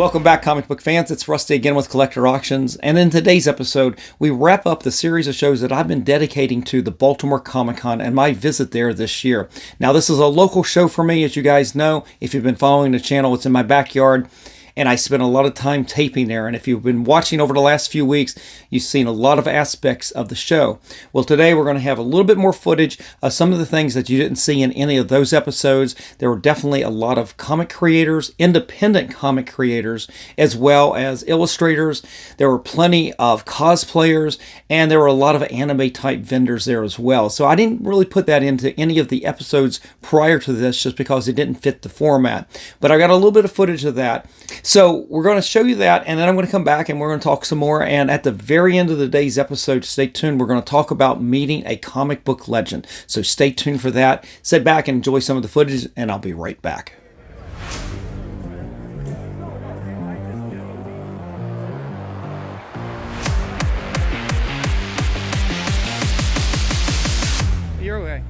Welcome back, comic book fans. It's Rusty again with Collector Auctions, and in today's episode, we wrap up the series of shows that I've been dedicating to the Baltimore Comic-Con and my visit there this year. Now, this is a local show for me, as you guys know. If you've been following the channel, it's in my backyard, and I spent a lot of time taping there. And if you've been watching over the last few weeks, you've seen a lot of aspects of the show. Well, today we're going to have a little bit more footage of some of the things that you didn't see in any of those episodes. There were definitely a lot of comic creators, independent comic creators, as well as illustrators. There were plenty of cosplayers, and there were a lot of anime-type vendors there as well. So I didn't really put that into any of the episodes prior to this just because it didn't fit the format. But I got a little bit of footage of that. So we're going to show you that, and then I'm going to come back and we're going to talk some more. And at the very end of the day's episode, stay tuned. We're going to talk about meeting a comic book legend. So stay tuned for that. Sit back and enjoy some of the footage, and I'll be right back. You're okay.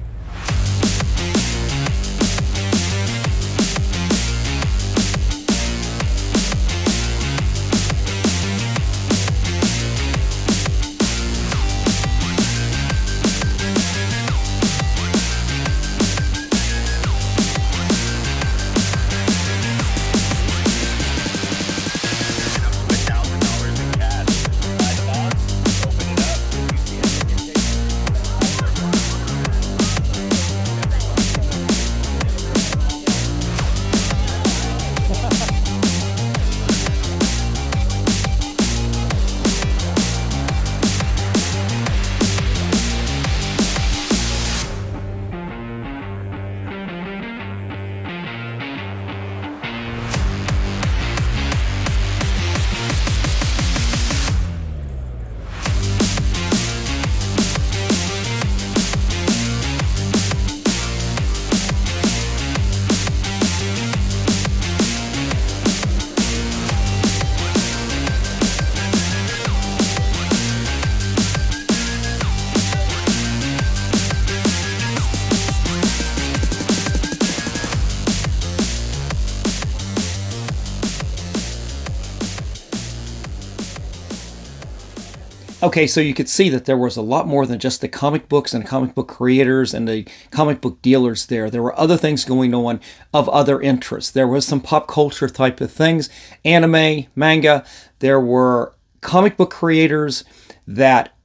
Okay, so you could see that there was a lot more than just the comic books and comic book creators and the comic book dealers there. There were other things going on of other interests. There was some pop culture type of things, anime, manga. There were comic book creators that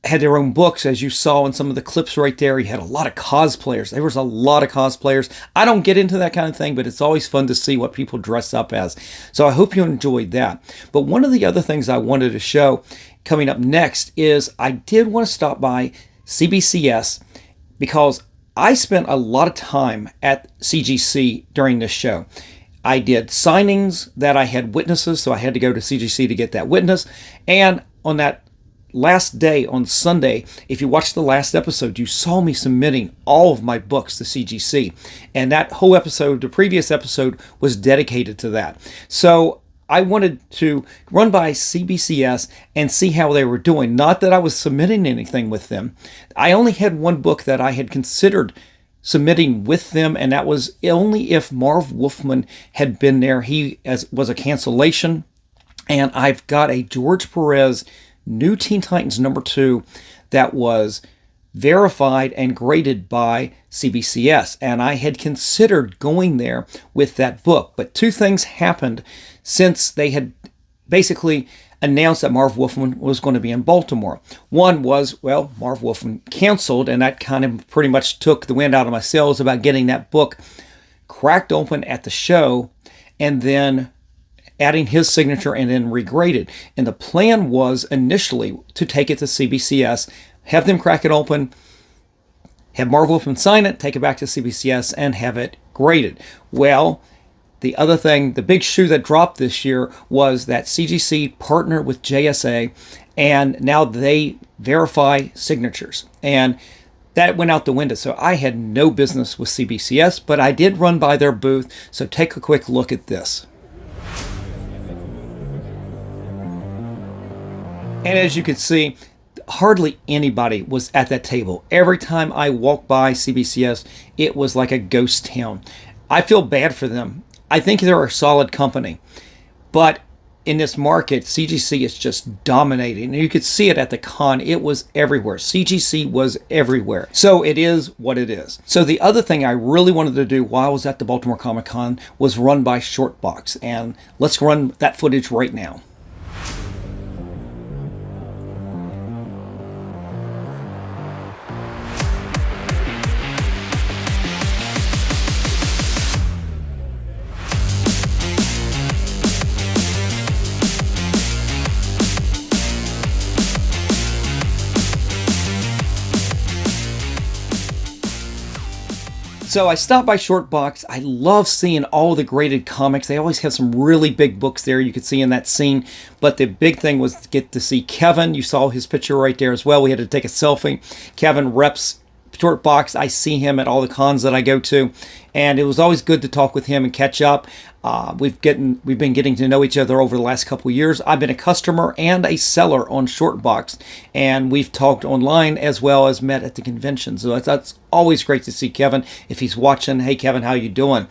had their own books, as you saw in some of the clips right there. You had a lot of cosplayers. There was a lot of cosplayers. I don't get into that kind of thing, but it's always fun to see what people dress up as. So I hope you enjoyed that. But one of the other things I wanted to show coming up next is I did want to stop by CBCS because I spent a lot of time at CGC during this show. I did signings that I had witnesses, so I had to go to CGC to get that witness. And on that last day, on Sunday, if you watched the last episode, you saw me submitting all of my books to CGC. And that whole episode, the previous episode, was dedicated to that. So I wanted to run by CBCS and see how they were doing. Not that I was submitting anything with them. I only had one book that I had considered submitting with them, and that was only if Marv Wolfman had been there. He was a cancellation. And I've got a George Perez New Teen Titans #2 that was verified and graded by CBCS. And I had considered going there with that book. But two things happened since they had basically announced that Marv Wolfman was going to be in Baltimore. One was, well, Marv Wolfman canceled, and that kind of pretty much took the wind out of my sails about getting that book cracked open at the show and then adding his signature and then regraded. And the plan was initially to take it to CBCS, have them crack it open, have Marv Wolfman sign it, take it back to CBCS, and have it graded. Well, the other thing, the big shoe that dropped this year was that CGC partnered with JSA, and now they verify signatures. And that went out the window. So I had no business with CBCS, but I did run by their booth. So take a quick look at this. And as you can see, hardly anybody was at that table. Every time I walked by CBCS, it was like a ghost town. I feel bad for them. I think they're a solid company. But in this market, CGC is just dominating. And you could see it at the con. It was everywhere. CGC was everywhere. So it is what it is. So the other thing I really wanted to do while I was at the Baltimore Comic Con was run by Shortbox. And let's run that footage right now. So I stopped by Shortbox. I love seeing all the graded comics. They always have some really big books there you could see in that scene. But the big thing was to get to see Kevin. You saw his picture right there as well. We had to take a selfie. Kevin reps Shortbox. I see him at all the cons that I go to. And it was always good to talk with him and catch up. We've been getting to know each other over the last couple of years. I've been a customer and a seller on Shortbox, and we've talked online as well as met at the convention. So that's always great to see Kevin. If he's watching, hey Kevin, how you doing?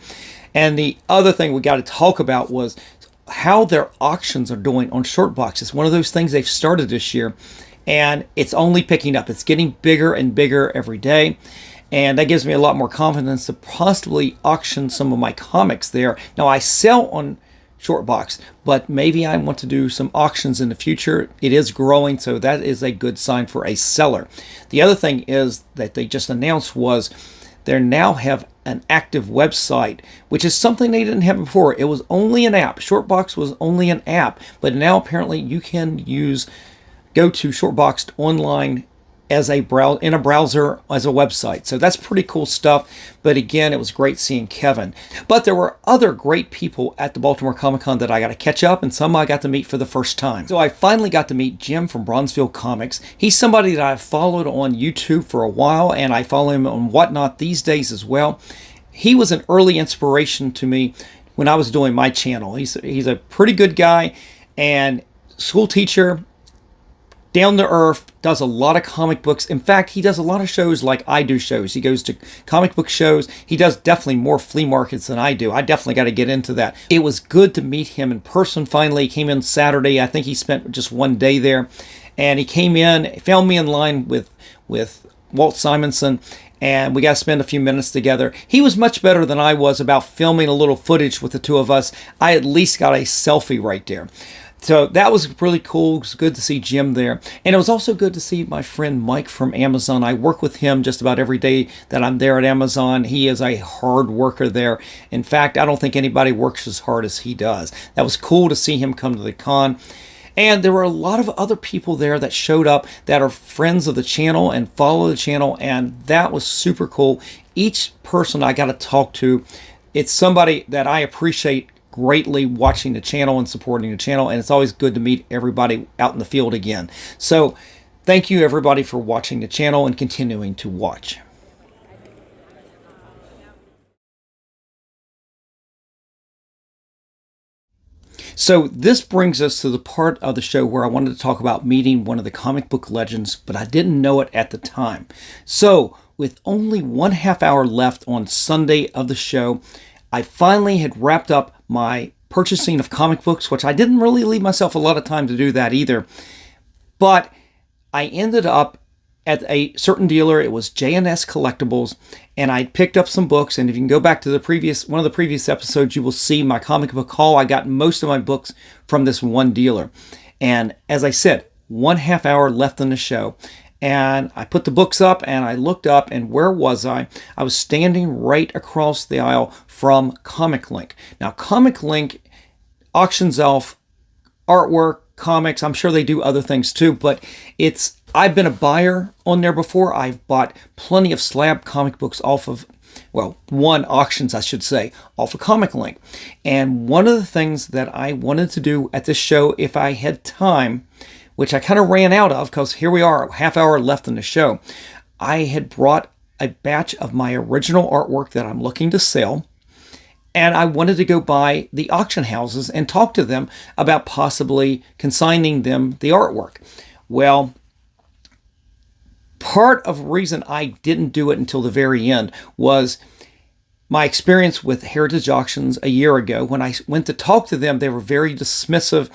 And the other thing we got to talk about was how their auctions are doing on Shortbox. It's one of those things they've started this year, and it's only picking up. It's getting bigger and bigger every day. And that gives me a lot more confidence to possibly auction some of my comics there. Now, I sell on Shortbox, but maybe I want to do some auctions in the future. It is growing, so that is a good sign for a seller. The other thing is that they just announced was they now have an active website, which is something they didn't have before. It was only an app. Shortbox was only an app, but now apparently you can go to Shortbox online as in a browser as a website. So that's pretty cool stuff. But again, it was great seeing Kevin. But there were other great people at the Baltimore Comic Con that I got to catch up, and some I got to meet for the first time. So I finally got to meet Jim from Bronzeville Comics. He's somebody that I've followed on YouTube for a while, and I follow him on Whatnot these days as well. He was an early inspiration to me when I was doing my channel. He's a pretty good guy and school teacher, down to earth, does a lot of comic books. In fact, he does a lot of shows like I do shows. He goes to comic book shows. He does definitely more flea markets than I do. I definitely got to get into that. It was good to meet him in person finally. He came in Saturday. I think he spent just one day there. And he came in, found me in line with Walt Simonson, and we got to spend a few minutes together. He was much better than I was about filming a little footage with the two of us. I at least got a selfie right there. So that was really cool. It was good to see Jim there. And it was also good to see my friend Mike from Amazon. I work with him just about every day that I'm there at Amazon. He is a hard worker there. In fact, I don't think anybody works as hard as he does. That was cool to see him come to the con. And there were a lot of other people there that showed up that are friends of the channel and follow the channel. And that was super cool. Each person I got to talk to, it's somebody that I appreciate greatly watching the channel and supporting the channel, and it's always good to meet everybody out in the field again. So thank you everybody for watching the channel and continuing to watch. So this brings us to the part of the show where I wanted to talk about meeting one of the comic book legends, but I didn't know it at the time. So with only 1/2 hour left on Sunday of the show, I finally had wrapped up my purchasing of comic books, which I didn't really leave myself a lot of time to do that either. But I ended up at a certain dealer. It was J&S Collectibles, and I picked up some books. And if you can go back to one of the previous episodes, you will see my comic book haul. I got most of my books from this one dealer. And as I said, 1/2 hour left in the show. And I put the books up and I looked up, and where was I? I was standing right across the aisle from ComicLink. Now, ComicLink auctions off artwork, comics. I'm sure they do other things too, but I've been a buyer on there before. I've bought plenty of slab comic books off of, auctions, I should say, off of ComicLink. And one of the things that I wanted to do at this show, if I had time, which I kind of ran out of because here we are, 1/2 hour left in the show. I had brought a batch of my original artwork that I'm looking to sell, and I wanted to go by the auction houses and talk to them about possibly consigning them the artwork. Well, part of the reason I didn't do it until the very end was my experience with Heritage Auctions a year ago. When I went to talk to them, they were very dismissive.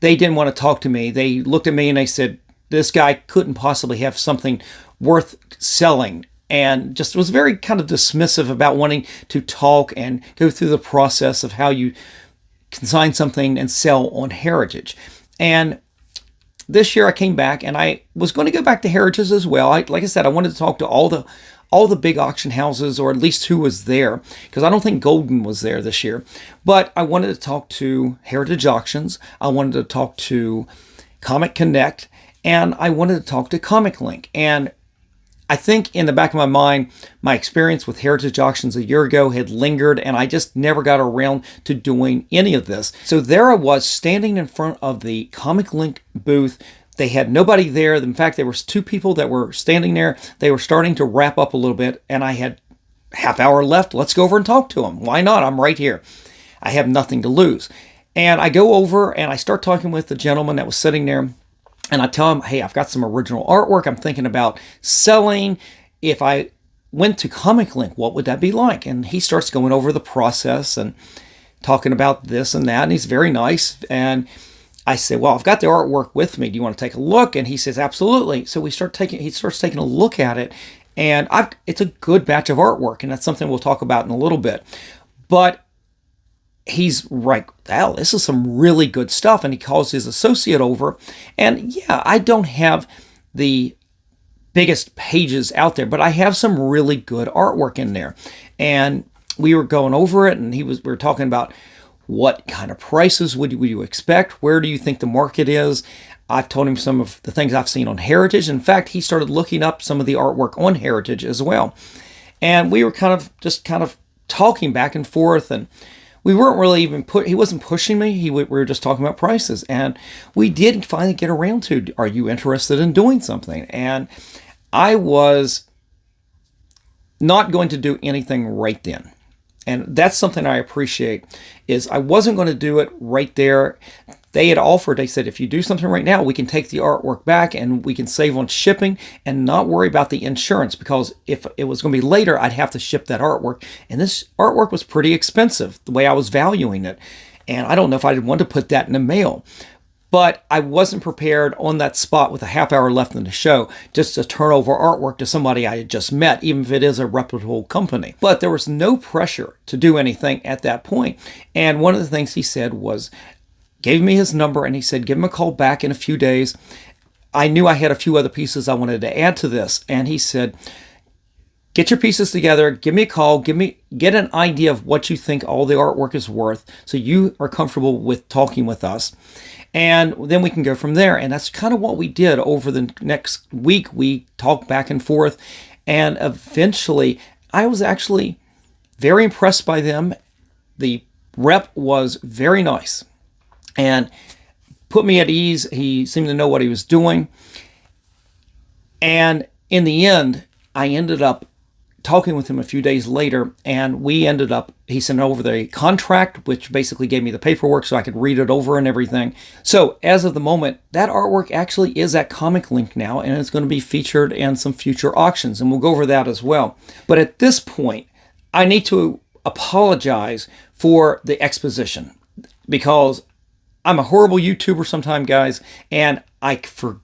They didn't want to talk to me. They looked at me and they said, this guy couldn't possibly have something worth selling, and just was very kind of dismissive about wanting to talk and go through the process of how you consign something and sell on Heritage. And this year I came back, and I was going to go back to Heritage as well. Like I said, I wanted to talk to all the big auction houses, or at least who was there, because I don't think Golden was there this year. But I wanted to talk to Heritage Auctions. I wanted to talk to Comic Connect, and I wanted to talk to ComicLink. And I think in the back of my mind, my experience with Heritage Auctions a year ago had lingered, and I just never got around to doing any of this. So there I was, standing in front of the ComicLink booth. They had nobody there. In fact, there was 2 people that were standing there. They were starting to wrap up a little bit, and I had half hour left. Let's go over and talk to them. Why not? I'm right here. I have nothing to lose. And I go over and I start talking with the gentleman that was sitting there. And I tell him, hey, I've got some original artwork I'm thinking about selling. If I went to ComicLink, what would that be like? And he starts going over the process and talking about this and that. And he's very nice. And I say, well, I've got the artwork with me. Do you want to take a look? And he says, absolutely. So he starts taking a look at it. And it's a good batch of artwork. And that's something we'll talk about in a little bit. But he's like, wow, this is some really good stuff. And he calls his associate over. And yeah, I don't have the biggest pages out there, but I have some really good artwork in there. And we were going over it, and we were talking about what kind of prices would you expect? Where do you think the market is? I've told him some of the things I've seen on Heritage. In fact, he started looking up some of the artwork on Heritage as well. And we were kind of talking back and forth, and we weren't really even he wasn't pushing me. We were just talking about prices. And we did finally get around to, are you interested in doing something? And I was not going to do anything right then. And that's something I appreciate, is I wasn't going to do it right there. They had offered, they said, if you do something right now, we can take the artwork back and we can save on shipping and not worry about the insurance, because if it was going to be later, I'd have to ship that artwork. And this artwork was pretty expensive, the way I was valuing it. And I don't know if I'd want to put that in the mail. But I wasn't prepared on that spot with a half hour left in the show just to turn over artwork to somebody I had just met, even if it is a reputable company. But there was no pressure to do anything at that point. And one of the things he said was, gave me his number, and he said, give him a call back in a few days. I knew I had a few other pieces I wanted to add to this. And he said, get your pieces together, give me a call, get an idea of what you think all the artwork is worth, so you are comfortable with talking with us. And then we can go from there. And that's kind of what we did over the next week. We talked back and forth. And eventually, I was actually very impressed by them. The rep was very nice and put me at ease. He seemed to know what he was doing. And in the end, I ended up talking with him a few days later, and he sent over the contract, which basically gave me the paperwork so I could read it over and everything. So as of the moment, that artwork actually is at ComicLink now, and it's going to be featured in some future auctions, and we'll go over that as well. But at this point, I need to apologize for the exposition, because I'm a horrible YouTuber sometimes, guys, and I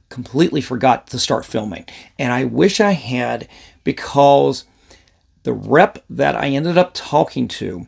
completely forgot to start filming. And I wish I had, because the rep that I ended up talking to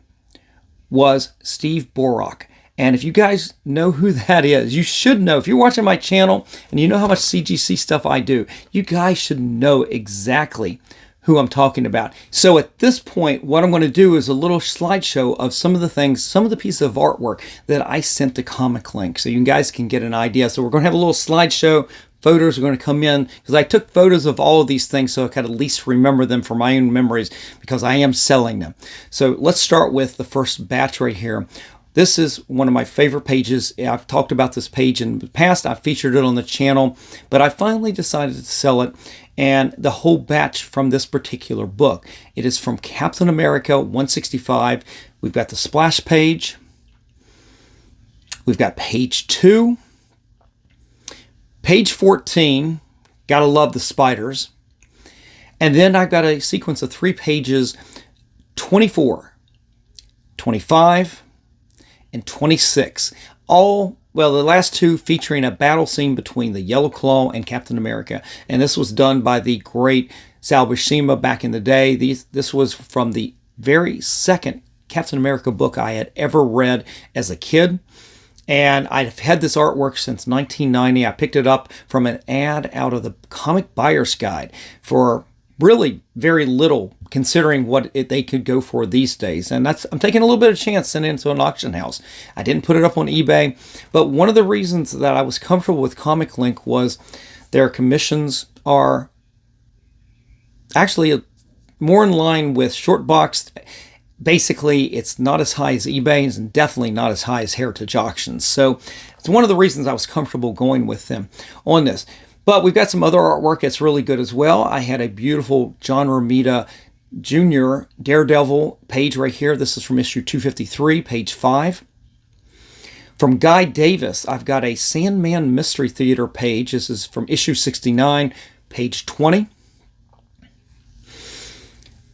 was Steve Borok. And if you guys know who that is, you should know. If you're watching my channel and you know how much CGC stuff I do, you guys should know exactly who I'm talking about. So at this point, what I'm going to do is a little slideshow of some of the things, some of the pieces of artwork that I sent to ComicLink, so you guys can get an idea. So we're going to have a little slideshow. Photos are going to come in, because I took photos of all of these things so I could at least remember them for my own memories, because I am selling them. So let's start with the first batch right here. This is one of my favorite pages. I've talked about this page in the past. I featured it on the channel, but I finally decided to sell it, and the whole batch from this particular book. It is from Captain America 165. We've got the splash page. We've got page 2. Page 14, gotta love the spiders. And then I've got a sequence of 3 pages 24, 25, and 26. All, well, the last two featuring a battle scene between the Yellow Claw and Captain America. And this was done by the great Sal Buscema back in the day. This was from the very second Captain America book I had ever read as a kid. And I've had this artwork since 1990. I picked it up from an ad out of the Comic Buyer's Guide for really very little, considering what they could go for these days. And I'm taking a little bit of chance sending it into an auction house. I didn't put it up on eBay, but one of the reasons that I was comfortable with ComicLink was their commissions are actually more in line with short boxed. Basically, it's not as high as eBay and definitely not as high as Heritage Auctions. So it's one of the reasons I was comfortable going with them on this. But we've got some other artwork that's really good as well. I had a beautiful John Romita Jr. Daredevil page right here. This is from issue 253, page 5. From Guy Davis, I've got a Sandman Mystery Theater page. This is from issue 69, page 20.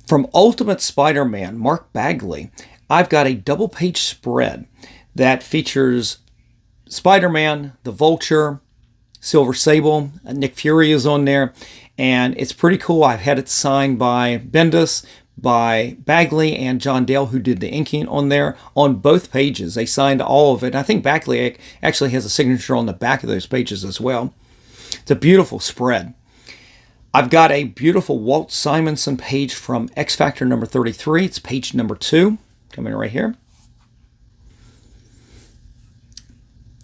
From Ultimate Spider-Man, Mark Bagley, I've got a double-page spread that features Spider-Man, the Vulture, Silver Sable, Nick Fury is on there, and it's pretty cool. I've had it signed by Bendis, by Bagley, and John Dale, who did the inking on there on both pages. They signed all of it. And I think Bagley actually has a signature on the back of those pages as well. It's a beautiful spread. I've got a beautiful Walt Simonson page from X Factor number 33. It's page number 2, coming right here.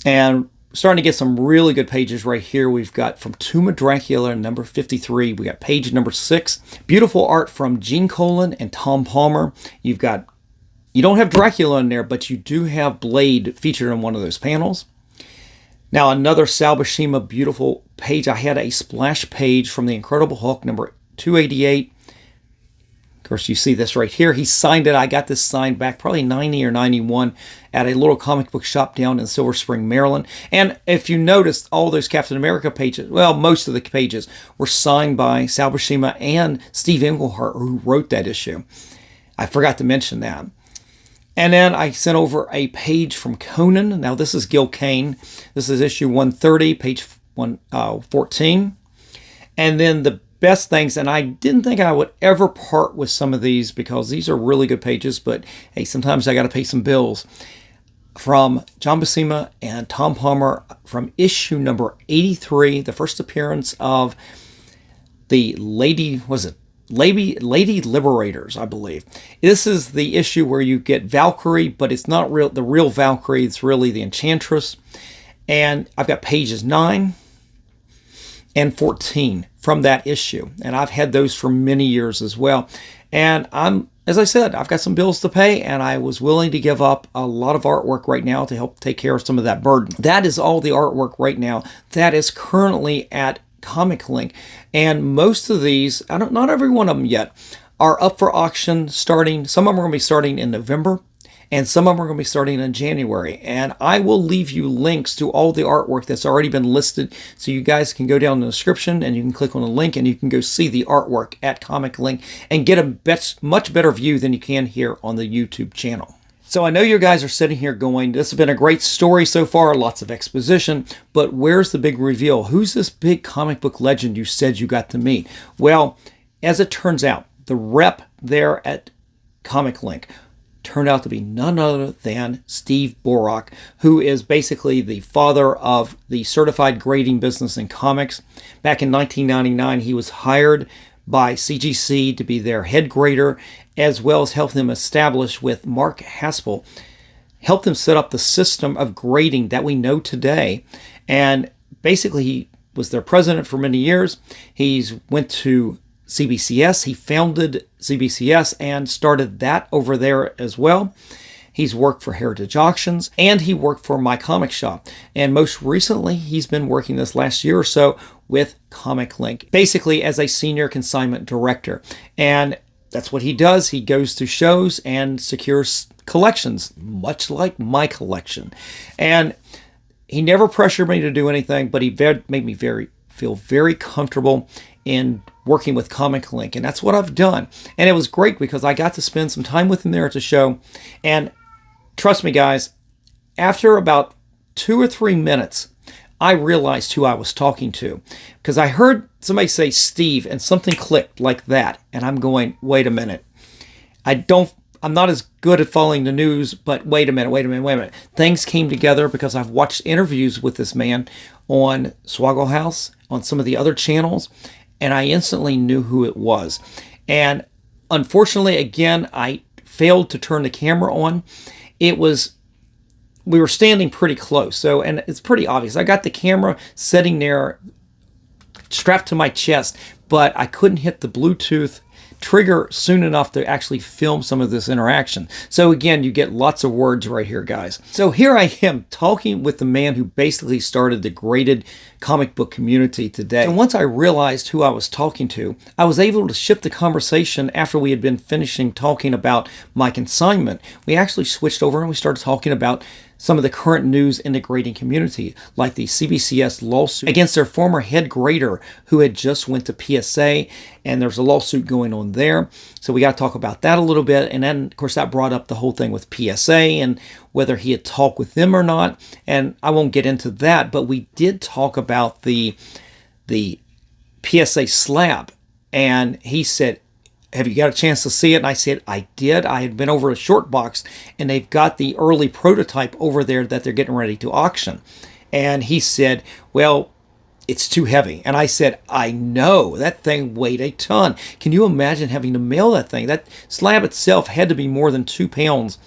And starting to get some really good pages right here. We've got from Tomb of Dracula number 53. We got page number 6. Beautiful art from Gene Colan and Tom Palmer. You don't have Dracula in there, but you do have Blade featured in one of those panels. Now, another Sal Buscema beautiful page. I had a splash page from The Incredible Hulk, number 288. Of course, you see this right here. He signed it. I got this signed back probably 90 or 91 at a little comic book shop down in Silver Spring, Maryland. And if you noticed, all those Captain America pages, well, most of the pages were signed by Sal Buscema and Steve Englehart, who wrote that issue. I forgot to mention that. And then I sent over a page from Conan. Now, this is Gil Kane. This is issue 130, page 14. And then the best things, and I didn't think I would ever part with some of these because these are really good pages, but hey, sometimes I got to pay some bills. From John Buscema and Tom Palmer from issue number 83, the first appearance of the Lady Liberators, I believe. This is the issue where you get Valkyrie, but it's not the real Valkyrie. It's really the Enchantress. And I've got pages 9 and 14 from that issue. And I've had those for many years as well. And as I said, I've got some bills to pay, and I was willing to give up a lot of artwork right now to help take care of some of that burden. That is all the artwork right now that is currently at ComicLink. And most of these, not every one of them yet, are up for auction starting. Some of them are going to be starting in November, and some of them are going to be starting in January. And I will leave you links to all the artwork that's already been listed, so you guys can go down in the description and you can click on the link and you can go see the artwork at ComicLink and get a much better view than you can here on the YouTube channel. So I know you guys are sitting here going, this has been a great story so far, lots of exposition, but where's the big reveal? Who's this big comic book legend you said you got to meet? Well, as it turns out, the rep there at ComicLink turned out to be none other than Steve Borak, who is basically the father of the certified grading business in comics. Back in 1999, he was hired by CGC to be their head grader, as well as help them establish with Mark Haspel, help them set up the system of grading that we know today. And basically, he was their president for many years. He's went to CBCS. He founded CBCS and started that over there as well. He's worked for Heritage Auctions, and he worked for My Comic Shop. And most recently, he's been working this last year or so with ComicLink, basically as a senior consignment director. And that's what he does. He goes to shows and secures collections, much like my collection. And he never pressured me to do anything, but he made me feel very comfortable in working with ComicLink, and that's what I've done. And it was great because I got to spend some time with him there at the show. And trust me, guys, after about 2 or 3 minutes, I realized who I was talking to, because I heard somebody say Steve and something clicked like that. And I'm going, wait a minute. I'm not as good at following the news, but wait a minute. Things came together because I've watched interviews with this man on Swaggle House, on some of the other channels, and I instantly knew who it was. And unfortunately, again, I failed to turn the camera on. We were standing pretty close, and it's pretty obvious. I got the camera sitting there, strapped to my chest, but I couldn't hit the Bluetooth trigger soon enough to actually film some of this interaction. So again, you get lots of words right here, guys. So here I am talking with the man who basically started the graded comic book community today. And once I realized who I was talking to, I was able to shift the conversation after we had been finishing talking about my consignment. We actually switched over and we started talking about some of the current news in the grading community, like the CBCS lawsuit against their former head grader who had just went to PSA, and there's a lawsuit going on there. So we got to talk about that a little bit. And then, of course, that brought up the whole thing with PSA and whether he had talked with them or not. And I won't get into that, but we did talk about the PSA slab. And he said, have you got a chance to see it? And I said, I did. I had been over to Short Box, and they've got the early prototype over there that they're getting ready to auction. And he said, well, it's too heavy. And I said, I know. That thing weighed a ton. Can you imagine having to mail that thing? That slab itself had to be more than 2 pounds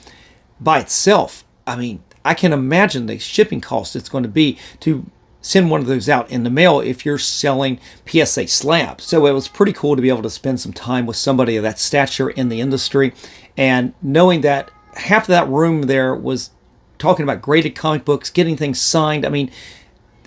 by itself. I mean, I can imagine the shipping cost it's going to be to send one of those out in the mail if you're selling PSA slabs. So it was pretty cool to be able to spend some time with somebody of that stature in the industry, and knowing that half of that room there was talking about graded comic books, getting things signed. I mean,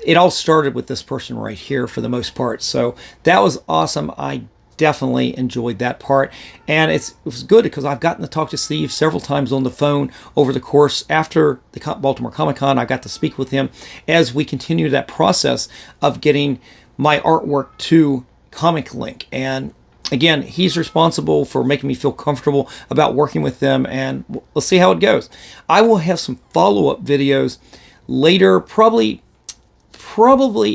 it all started with this person right here for the most part. So that was awesome. I definitely enjoyed that part, and it was good because I've gotten to talk to Steve several times on the phone over the course. After the Baltimore Comic Con, I got to speak with him as we continue that process of getting my artwork to ComicLink. And again, he's responsible for making me feel comfortable about working with them, and let's see how it goes. I will have some follow-up videos later, probably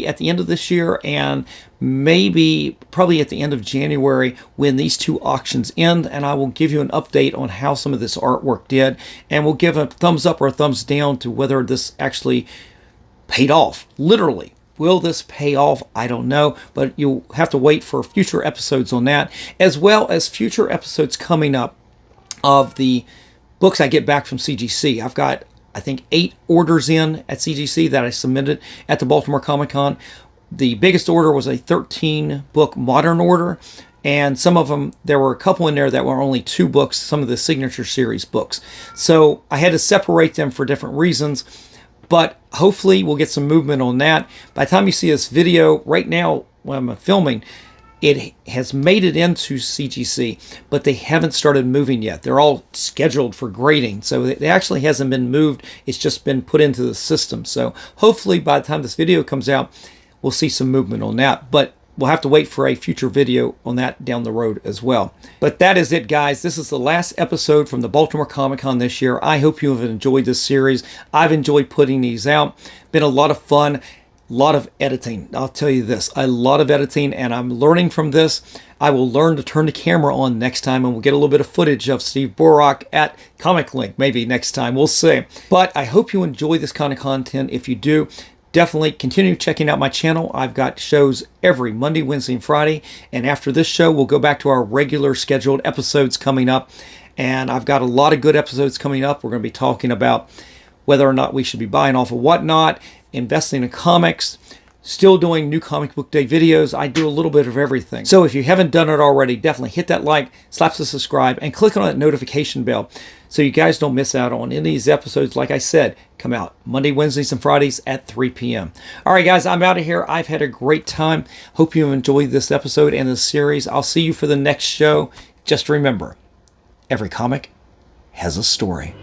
at the end of this year, and maybe probably at the end of January when these 2 auctions end, and I will give you an update on how some of this artwork did, and we'll give a thumbs up or a thumbs down to whether this actually paid off. Literally, will this pay off? I don't know, but you'll have to wait for future episodes on that, as well as future episodes coming up of the books I get back from CGC. I've got, I think, 8 orders in at CGC that I submitted at the Baltimore Comic Con. The biggest order was a 13-book modern order, and some of them, there were a couple in there that were only 2 books, some of the signature series books. So I had to separate them for different reasons, but hopefully we'll get some movement on that. By the time you see this video, right now when I'm filming, it has made it into CGC, but they haven't started moving yet. They're all scheduled for grading, so it actually hasn't been moved. It's just been put into the system. So hopefully by the time this video comes out, we'll see some movement on that. But we'll have to wait for a future video on that down the road as well. But that is it, guys. This is the last episode from the Baltimore Comic Con this year. I hope you have enjoyed this series. I've enjoyed putting these out. Been a lot of fun. Lot of editing. I'll tell you this, a lot of editing, and I'm learning from this. I will learn to turn the camera on next time, and we'll get a little bit of footage of Steve Borak at ComicLink maybe next time. We'll see. But I hope you enjoy this kind of content. If you do, definitely continue checking out my channel. I've got shows every Monday, Wednesday, and Friday. And after this show, we'll go back to our regular scheduled episodes coming up. And I've got a lot of good episodes coming up. We're going to be talking about whether or not we should be buying off of Whatnot, investing in comics, still doing new comic book day videos. I do a little bit of everything. So if you haven't done it already, definitely hit that like, slap the subscribe, and click on that notification bell so you guys don't miss out on any of these episodes. Like I said, come out Monday, Wednesdays, and Fridays at 3 p.m. All right, guys, I'm out of here. I've had a great time. Hope you enjoyed this episode and this series. I'll see you for the next show. Just remember, every comic has a story.